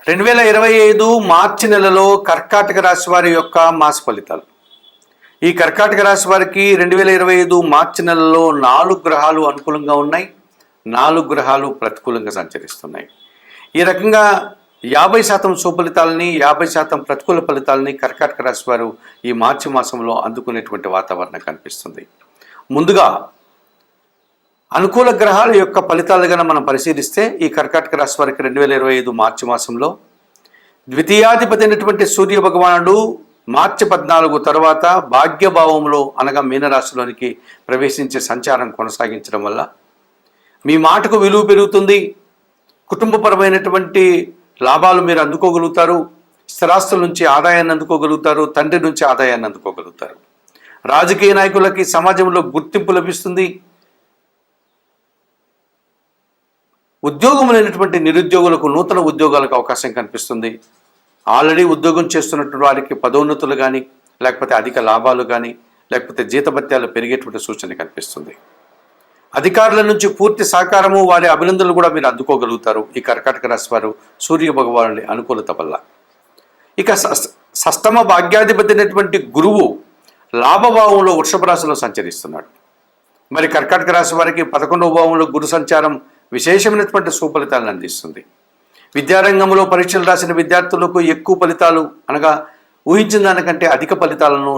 2025 మార్చి నెలలో కర్కాటక రాశి వారి యొక్క మాస ఫలితాలు. ఈ కర్కాటక రాశి వారికి 2025 మార్చి నెలలో 4 గ్రహాలు అనుకూలంగా ఉన్నాయి, 4 గ్రహాలు ప్రతికూలంగా సంచరిస్తున్నాయి. ఈ రకంగా 50% సుఫలితాలని 50% ప్రతికూల ఫలితాలని కర్కాటక రాశి వారు ఈ మార్చి మాసంలో అందుకునేటువంటి వాతావరణం కనిపిస్తుంది. ముందుగా అనుకూల గ్రహాల యొక్క ఫలితాలుగా మనం పరిశీలిస్తే ఈ కర్కాటక రాశి వారికి 2025 మార్చి మాసంలో ద్వితీయాధిపతి అయినటువంటి సూర్య భగవానుడు మార్చి 14 తర్వాత భాగ్యభావంలో అనగా మీనరాశిలోనికి ప్రవేశించే సంచారం కొనసాగించడం వల్ల మీ మాటకు విలువ పెరుగుతుంది, కుటుంబపరమైనటువంటి లాభాలు మీరు అందుకోగలుగుతారు, స్థిరాస్తుల నుంచి ఆదాయాన్ని అందుకోగలుగుతారు, తండ్రి నుంచి ఆదాయాన్ని అందుకోగలుగుతారు. రాజకీయ నాయకులకి సమాజంలో గుర్తింపు లభిస్తుంది. ఉద్యోగం లేనటువంటి నిరుద్యోగులకు నూతన ఉద్యోగాలకు అవకాశం కనిపిస్తుంది. ఆల్రెడీ ఉద్యోగం చేస్తున్నటువంటి వారికి పదోన్నతులు కానీ లేకపోతే అధిక లాభాలు కానీ లేకపోతే జీతభత్యాలు పెరిగేటువంటి సూచన కనిపిస్తుంది. అధికారుల నుంచి పూర్తి సహకారము వారి అభినందనలు కూడా మీరు అందుకోగలుగుతారు ఈ కర్కాటక రాశి వారు సూర్య భగవానుడి అనుకూలత వల్ల. ఇక షష్టమ భాగ్యాధిపతి అయినటువంటి గురువు లాభభావంలో వృషభ రాశిలో సంచరిస్తున్నాడు. మరి కర్కాటక రాశి వారికి 11వ భావంలో గురు సంచారం విశేషమైనటువంటి సుఫలితాలను అందిస్తుంది. విద్యారంగంలో పరీక్షలు రాసిన విద్యార్థులకు ఎక్కువ ఫలితాలు అనగా ఊహించిన దానికంటే అధిక ఫలితాలను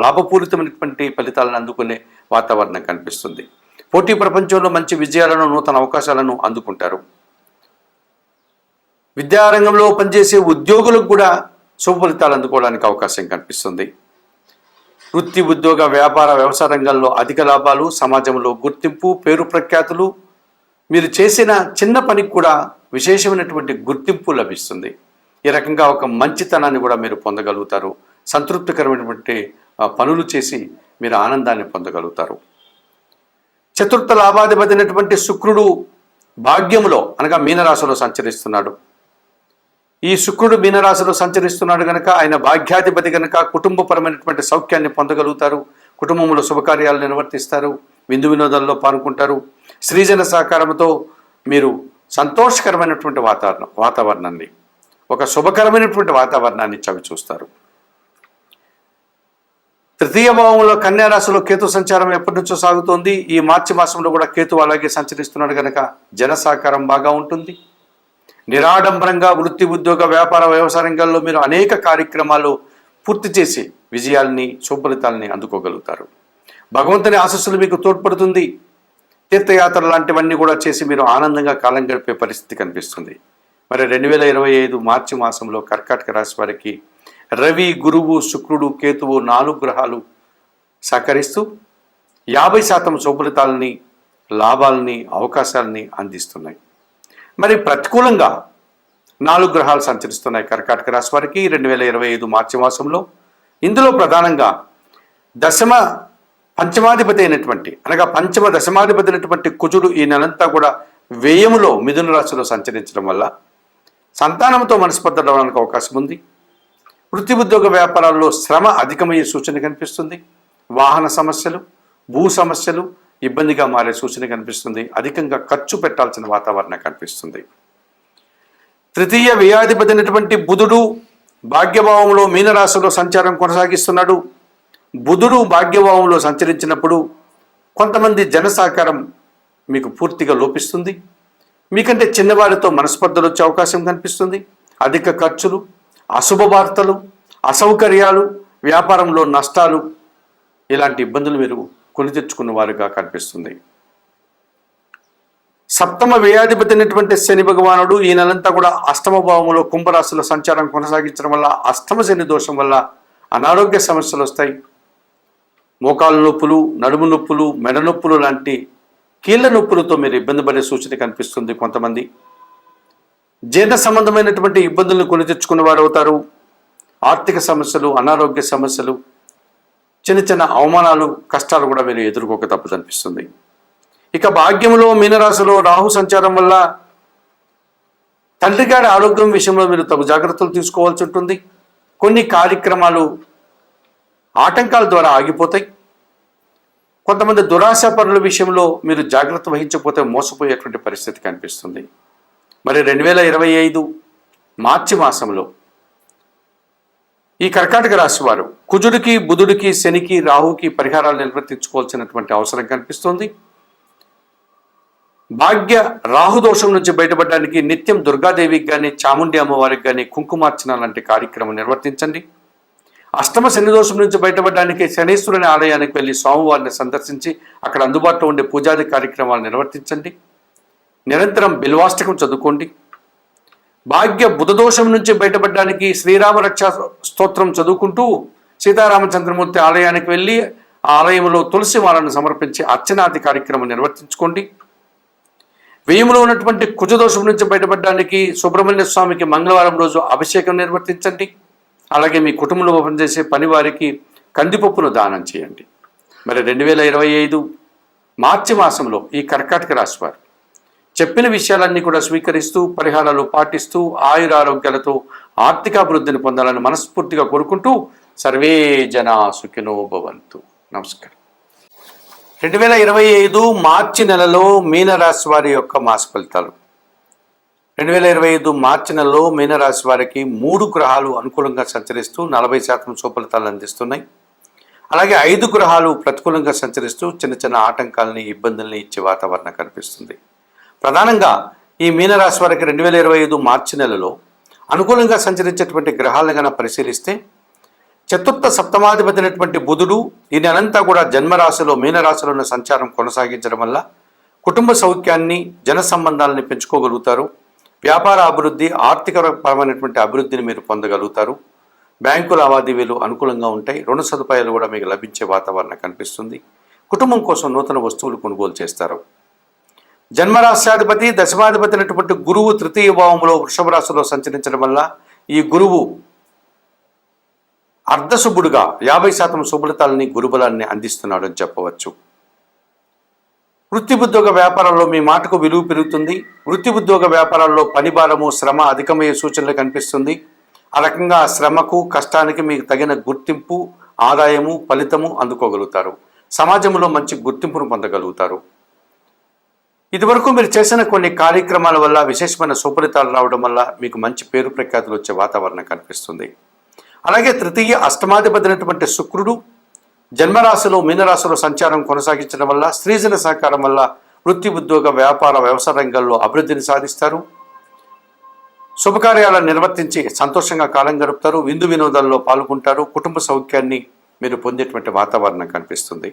లాభపూరితమైనటువంటి ఫలితాలను అందుకునే వాతావరణం కనిపిస్తుంది. పోటీ ప్రపంచంలో మంచి విజయాలను నూతన అవకాశాలను అందుకుంటారు. విద్యారంగంలో పనిచేసే ఉద్యోగులకు కూడా శుభ ఫలితాలు అందుకోవడానికి అవకాశం కనిపిస్తుంది. వృత్తి ఉద్యోగ వ్యాపార వ్యవసాయ రంగాల్లో అధిక లాభాలు, సమాజంలో గుర్తింపు, పేరు ప్రఖ్యాతులు, మీరు చేసిన చిన్న పనికి కూడా విశేషమైనటువంటి గుర్తింపు లభిస్తుంది. ఈ రకంగా ఒక మంచితనాన్ని కూడా మీరు పొందగలుగుతారు. సంతృప్తికరమైనటువంటి పనులు చేసి మీరు ఆనందాన్ని పొందగలుగుతారు. చతుర్థ లాభాధిపతి అయినటువంటి శుక్రుడు భాగ్యములో అనగా మీనరాశిలో సంచరిస్తున్నాడు. ఈ శుక్రుడు మీనరాశిలో సంచరిస్తున్నాడు కనుక ఆయన భాగ్యాధిపతి కనుక కుటుంబపరమైనటువంటి సౌఖ్యాన్ని పొందగలుగుతారు. కుటుంబంలో శుభకార్యాలు నిర్వర్తిస్తారు, విందు వినోదాల్లో పాల్గొంటారు. స్త్రీజన సహకారంతో మీరు సంతోషకరమైనటువంటి వాతావరణాన్ని ఒక శుభకరమైనటువంటి వాతావరణాన్ని చవి చూస్తారు. తృతీయ భావంలో కన్యా రాశిలో కేతు సంచారం ఎప్పటి నుంచో సాగుతోంది. ఈ మార్చి మాసంలో కూడా కేతు అలాగే సంచరిస్తున్నాడు కనుక జన సహకారం బాగా ఉంటుంది. నిరాడంబరంగా వృత్తి ఉద్యోగ వ్యాపార వ్యవసాయ రంగాల్లో మీరు అనేక కార్యక్రమాలు పూర్తి చేసి విజయాల్ని శుభఫలితాలని అందుకోగలుగుతారు. భగవంతుని ఆశస్సులు మీకు తోడ్పడుతుంది. తీర్థయాత్రలు లాంటివన్నీ కూడా చేసి మీరు ఆనందంగా కాలం గడిపే పరిస్థితి కనిపిస్తుంది. మరి 2025 మార్చి మాసంలో కర్కాటక రాశి వారికి రవి, గురువు, శుక్రుడు, కేతువు 4 గ్రహాలు సహకరిస్తూ 50% శుభఫలితాలని లాభాలని అవకాశాలని అందిస్తున్నాయి. మరి ప్రతికూలంగా 4 గ్రహాలు సంచరిస్తున్నాయి కర్కాటక రాశి వారికి 2025 మార్చి మాసంలో. ఇందులో ప్రధానంగా పంచమాధిపతి అయినటువంటి అనగా పంచమ దశమాధిపతి అయినటువంటి కుజుడు ఈ నెలంతా కూడా వ్యయములో మిథున రాశిలో సంచరించడం వల్ల సంతానంతో మనస్పర్ధడానికి అవకాశం ఉంది. వృత్తి ఉద్యోగ వ్యాపారాల్లో శ్రమ అధికమయ్యే సూచన కనిపిస్తుంది. వాహన సమస్యలు, భూ సమస్యలు ఇబ్బందిగా మారే సూచన కనిపిస్తుంది. అధికంగా ఖర్చు పెట్టాల్సిన వాతావరణం కనిపిస్తుంది. తృతీయ వ్యయాధిపతి అయినటువంటి బుధుడు భాగ్యభావంలో మీనరాశిలో సంచారం కొనసాగిస్తున్నాడు. బుధుడు భాగ్యభావంలో సంచరించినప్పుడు కొంతమంది జన సహకారం మీకు పూర్తిగా లోపిస్తుంది. మీకంటే చిన్నవారితో మనస్పర్ధలు వచ్చే అవకాశం కనిపిస్తుంది. అధిక ఖర్చులు, అశుభ వార్తలు, అసౌకర్యాలు, వ్యాపారంలో నష్టాలు ఇలాంటి ఇబ్బందులు మీరు కొని తెచ్చుకున్న వారుగా కనిపిస్తుంది. సప్తమ వ్యయాధిపతి అయినటువంటి శని భగవానుడు ఈ నెలంతా కూడా అష్టమ భావంలో కుంభరాశిలో సంచారం కొనసాగించడం వల్ల అష్టమ శని దోషం వల్ల అనారోగ్య సమస్యలు వస్తాయి. మోకాళ్ళ నొప్పులు, నడుము నొప్పులు, మెడ నొప్పులు లాంటి కీళ్ళ నొప్పులతో మీరు ఇబ్బంది పడే సూచన కనిపిస్తుంది. కొంతమంది జీర్ణ సంబంధమైనటువంటి ఇబ్బందులను కొని తెచ్చుకున్న వారు అవుతారు. ఆర్థిక సమస్యలు, అనారోగ్య సమస్యలు, చిన్న చిన్న అవమానాలు, కష్టాలు కూడా మీరు ఎదుర్కోక తప్పదనిపిస్తుంది. ఇక భాగ్యంలో మీనరాశిలో రాహు సంచారం వల్ల తండ్రి గారి ఆరోగ్యం విషయంలో మీరు తగు జాగ్రత్తలు తీసుకోవాల్సి ఉంటుంది. కొన్ని కార్యక్రమాలు ఆటంకాల ద్వారా ఆగిపోతాయి. కొంతమంది దురాశ పరుల విషయంలో మీరు జాగ్రత్త వహించకపోతే మోసపోయేటువంటి పరిస్థితి కనిపిస్తుంది. మరి 2025 మార్చి మాసంలో ఈ కర్కాటక రాశి వారు కుజుడికి, బుధుడికి, శనికి, రాహుకి పరిహారాలు నిర్వర్తించుకోవాల్సినటువంటి అవసరం కనిపిస్తుంది. భాగ్య రాహుదోషం నుంచి బయటపడడానికి నిత్యం దుర్గాదేవికి కానీ, చాముండి అమ్మవారికి కానీ కుంకుమార్చన లాంటి కార్యక్రమం నిర్వర్తించండి. అష్టమ శని దోషం నుంచి బయటపడడానికి శనీశ్వరుని ఆలయానికి వెళ్ళి స్వామివారిని సందర్శించి అక్కడ అందుబాటులో ఉండే పూజాది కార్యక్రమాలు నిర్వర్తించండి. నిరంతరం బిల్వాష్టకం చదువుకోండి. భాగ్య బుధదోషం నుంచి బయటపడడానికి శ్రీరామ రక్షా స్తోత్రం చదువుకుంటూ సీతారామచంద్రమూర్తి ఆలయానికి వెళ్ళి ఆ ఆలయంలో తులసి మాలను సమర్పించి అర్చనాది కార్యక్రమం నిర్వర్తించుకోండి. వ్యయంలో ఉన్నటువంటి కుజదోషం నుంచి బయటపడడానికి సుబ్రహ్మణ్య స్వామికి మంగళవారం రోజు అభిషేకం నిర్వర్తించండి. అలాగే మీ కుటుంబంలో పనిచేసే పని వారికి కందిపప్పును దానం చేయండి. మరి 2025 మార్చి మాసంలో ఈ కర్కాటక రాశి వారు చెప్పిన విషయాలన్నీ కూడా స్వీకరిస్తూ పరిహారాలు పాటిస్తూ ఆయురారోగ్యాలతో ఆర్థికాభివృద్ధిని పొందాలని మనస్ఫూర్తిగా కోరుకుంటూ సర్వే జనా సుఖినో భవంతు. నమస్కారం. 2025 మార్చి నెలలో మీనరాశి వారి యొక్క మాస ఫలితాలు. 2025 మార్చి నెలలో మీనరాశి వారికి 3 గ్రహాలు అనుకూలంగా సంచరిస్తూ 40% శుభఫలితాలను అందిస్తున్నాయి. అలాగే 5 గ్రహాలు ప్రతికూలంగా సంచరిస్తూ చిన్న చిన్న ఆటంకాలని, ఇబ్బందుల్ని ఇచ్చే వాతావరణం కనిపిస్తుంది. ప్రధానంగా ఈ మీనరాశి వారికి 2025 మార్చి నెలలో అనుకూలంగా సంచరించేటువంటి గ్రహాలను కనుక పరిశీలిస్తే చతుర్థ సప్తమాధిపతి అయినటువంటి బుధుడు ఈ నెలంతా కూడా జన్మరాశిలో మీనరాశిలో ఉన్న సంచారం కొనసాగించడం వల్ల కుటుంబ సౌఖ్యాన్ని, జన సంబంధాలని పెంచుకోగలుగుతారు. వ్యాపార అభివృద్ధి, ఆర్థికపరమైనటువంటి అభివృద్ధిని మీరు పొందగలుగుతారు. బ్యాంకు లావాదేవీలు అనుకూలంగా ఉంటాయి. రుణ సదుపాయాలు కూడా మీకు లభించే వాతావరణం కనిపిస్తుంది. కుటుంబం కోసం నూతన వస్తువులు కొనుగోలు చేస్తారు. జన్మరాశ్యాధిపతి, దశమాధిపతి అయినటువంటి గురువు తృతీయ భావంలో వృషభ రాశిలో సంచరించడం వల్ల ఈ గురువు అర్ధశుభుడుగా 50% శుభఫలితాలని, గురుబలాన్ని అందిస్తున్నాడు అని చెప్పవచ్చు. వృత్తి ఉద్యోగ వ్యాపారాల్లో మీ మాటకు విలువ పెరుగుతుంది. వృత్తి ఉద్యోగ వ్యాపారాల్లో పని భారము, శ్రమ అధికమయ్యే సూచనలు కనిపిస్తుంది. ఆ రకంగా శ్రమకు, కష్టానికి మీకు తగిన గుర్తింపు, ఆదాయము, ఫలితము అందుకోగలుగుతారు. సమాజంలో మంచి గుర్తింపును పొందగలుగుతారు. ఇదివరకు మీరు చేసిన కొన్ని కార్యక్రమాల వల్ల విశేషమైన సుఫలితాలు రావడం వల్ల మీకు మంచి పేరు ప్రఖ్యాతులు వచ్చే వాతావరణం కనిపిస్తుంది. అలాగే తృతీయ అష్టమాధిపతి అయినటువంటి శుక్రుడు జన్మరాశిలో మీనరాశిలో సంచారం కొనసాగించడం వల్ల స్త్రీజన సహకారం వల్ల వృత్తి ఉద్యోగ వ్యాపార వ్యవసాయ రంగాల్లో అభివృద్ధిని సాధిస్తారు. శుభకార్యాలను నిర్వర్తించి సంతోషంగా కాలం గడుపుతారు. విందు వినోదాల్లో పాల్గొంటారు. కుటుంబ సౌఖ్యాన్ని మీరు పొందేటువంటి వాతావరణం కనిపిస్తుంది.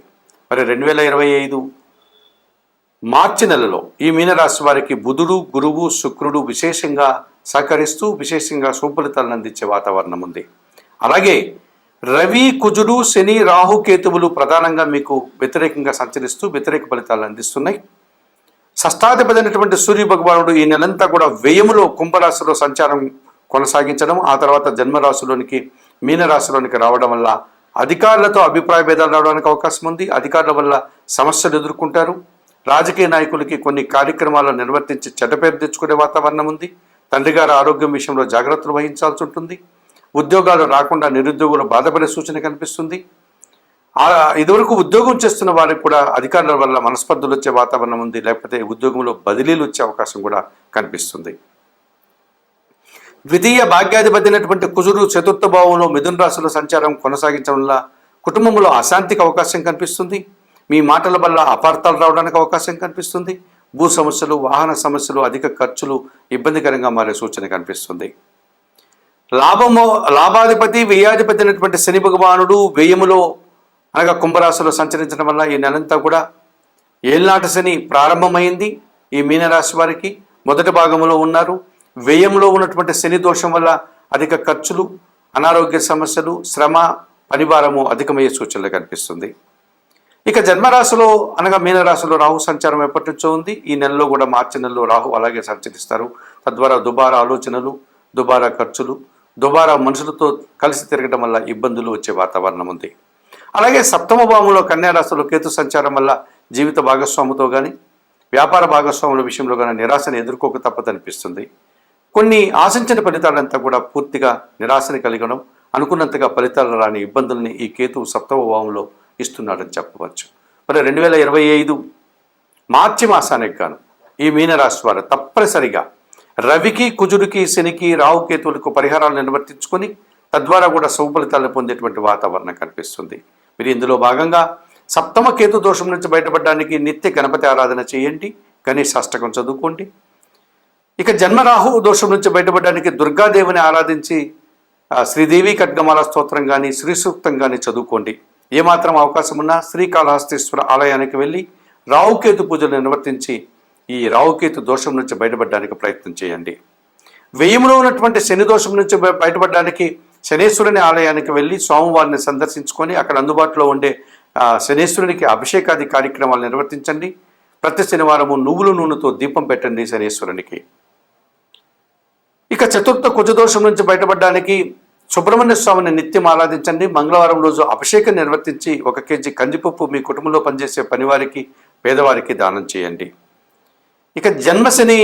మరి 2025 మార్చి నెలలో ఈ మీనరాశి వారికి బుధుడు, గురువు, శుక్రుడు విశేషంగా సహకరిస్తూ విశేషంగా శుభఫలితాలను అందించే వాతావరణం ఉంది. అలాగే రవి, కుజుడు, శని, రాహు, కేతువులు ప్రధానంగా మీకు వ్యతిరేకంగా సంచరిస్తూ వ్యతిరేక ఫలితాలను అందిస్తున్నాయి. షష్టాధిపతి అయినటువంటి సూర్య భగవానుడు ఈ నెలంతా కూడా వ్యయములో కుంభరాశిలో సంచారం కొనసాగించడం, ఆ తర్వాత జన్మరాశిలోనికి మీనరాశిలోనికి రావడం వల్ల అధికారులతో అభిప్రాయ భేదాలు రావడానికి అవకాశం ఉంది. అధికారుల వల్ల సమస్యలు ఎదుర్కొంటారు. రాజకీయ నాయకులకి కొన్ని కార్యక్రమాలను నిర్వర్తించి చెడ్డపేరు తెచ్చుకునే వాతావరణం ఉంది. తండ్రి గారి ఆరోగ్యం విషయంలో జాగ్రత్తలు వహించాల్సి ఉంటుంది. ఉద్యోగాలు రాకుండా నిరుద్యోగులు బాధపడే సూచన కనిపిస్తుంది. ఇదివరకు ఉద్యోగం చేస్తున్న వారికి కూడా అధికారుల వల్ల మనస్పర్ధలు వచ్చే వాతావరణం ఉంది. లేకపోతే ఉద్యోగంలో బదిలీలు వచ్చే అవకాశం కూడా కనిపిస్తుంది. ద్వితీయ భాగ్యాధిపతి అయినటువంటి కుజుడు చతుర్థ భావంలో మిథున రాశిలో సంచారం కొనసాగించడం వల్ల కుటుంబంలో అశాంతికి అవకాశం కనిపిస్తుంది. మీ మాటల వల్ల అపార్థాలు రావడానికి అవకాశం కనిపిస్తుంది. భూ సమస్యలు, వాహన సమస్యలు, అధిక ఖర్చులు ఇబ్బందికరంగా మారే సూచన కనిపిస్తుంది. లాభాధిపతి, వ్యయాధిపతి అయినటువంటి శని భగవానుడు వ్యయములో అనగా కుంభరాశిలో సంచరించడం వల్ల ఈ నెలంతా కూడా ఏళ్నాటి శని ప్రారంభమైంది. ఈ మీనరాశి వారికి మొదటి భాగంలో ఉన్నారు. వ్యయంలో ఉన్నటువంటి శని దోషం వల్ల అధిక ఖర్చులు, అనారోగ్య సమస్యలు, శ్రమ, పనిభారము అధికమయ్యే సూచనలు కనిపిస్తుంది. ఇక జన్మరాశిలో అనగా మీనరాశిలో రాహు సంచారం ఎప్పటి నుంచో ఉంది. ఈ నెలలో కూడా మార్చి నెలలో రాహు అలాగే సంచరిస్తారు. తద్వారా దుబారా ఆలోచనలు, దుబారా ఖర్చులు, దుబారా మనుషులతో కలిసి తిరగడం వల్ల ఇబ్బందులు వచ్చే వాతావరణం ఉంది. అలాగే సప్తమ భావంలో కన్యారాశిలో కేతు సంచారం వల్ల జీవిత భాగస్వామితో కానీ వ్యాపార భాగస్వాముల విషయంలో కానీ నిరాశను ఎదుర్కోక తప్పదనిపిస్తుంది. కొన్ని ఆశించిన ఫలితాలంతా కూడా పూర్తిగా నిరాశని కలిగడం, అనుకున్నంతగా ఫలితాలు రాని ఇబ్బందుల్ని ఈ కేతు సప్తమ భావంలో ఇస్తున్నాడని చెప్పవచ్చు. మరి 2025 మార్చి మాసానికి గాను ఈ మీనరాశి వారు తప్పనిసరిగా రవికి, కుజుడికి, శనికి, రాహుకేతువులకు పరిహారాలు నిర్వర్తించుకొని తద్వారా కూడా శుభ ఫలితాలను పొందేటువంటి వాతావరణం కనిపిస్తుంది. మీరు ఇందులో భాగంగా సప్తమ కేతు దోషం నుంచి బయటపడడానికి నిత్య గణపతి ఆరాధన చేయండి, గణేశాష్టకం చదువుకోండి. ఇక జన్మరాహు దోషం నుంచి బయటపడడానికి దుర్గాదేవిని ఆరాధించి శ్రీదేవి ఖడ్గమాల స్తోత్రం కానీ, శ్రీ సూక్తం కానీ చదువుకోండి. ఏమాత్రం అవకాశం ఉన్నా శ్రీకాళహస్తీశ్వర ఆలయానికి వెళ్ళి రాహుకేతు పూజలు నిర్వర్తించి ఈ రాహుకేతు దోషం నుంచి బయటపడడానికి ప్రయత్నం చేయండి. వ్యయంలో ఉన్నటువంటి శని దోషం నుంచి బయటపడడానికి శనేశ్వరుని ఆలయానికి వెళ్ళి స్వామివారిని సందర్శించుకొని అక్కడ అందుబాటులో ఉండే శనేశ్వరునికి అభిషేకాది కార్యక్రమాలు నిర్వర్తించండి. ప్రతి శనివారము నువ్వుల నూనెతో దీపం పెట్టండి శనేశ్వరునికి. ఇక చతుర్థ కుజదోషం నుంచి బయటపడడానికి సుబ్రహ్మణ్య స్వామిని నిత్యం ఆరాధించండి. మంగళవారం రోజు అభిషేకం నిర్వర్తించి 1 కేజీ కందిపప్పు మీ కుటుంబంలో పనిచేసే పనివారికి, పేదవారికి దానం చేయండి. ఇక జన్మశని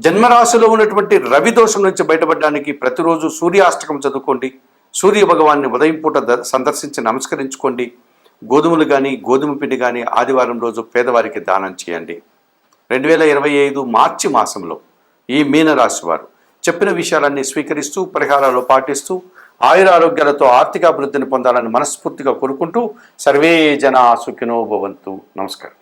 జన్మరాశిలో ఉన్నటువంటి రవి దోషం నుంచి బయటపడడానికి ప్రతిరోజు సూర్యాష్టకం చదువుకోండి. సూర్య భగవాన్ని ఉదయం పూట సందర్శించి నమస్కరించుకోండి. గోధుమలు కానీ, గోధుమ పిండి కానీ ఆదివారం రోజు పేదవారికి దానం చేయండి. 2025 మార్చి మాసంలో ఈ మీనరాశి వారు చెప్పిన విషయాలన్నీ స్వీకరిస్తూ పరిహారాలు పాటిస్తూ ఆయురారోగ్యాలతో ఆర్థిక అభివృద్ధిని పొందాలని మనస్ఫూర్తిగా కోరుకుంటూ సర్వే జనా సుఖినో భవంతు. నమస్కారం.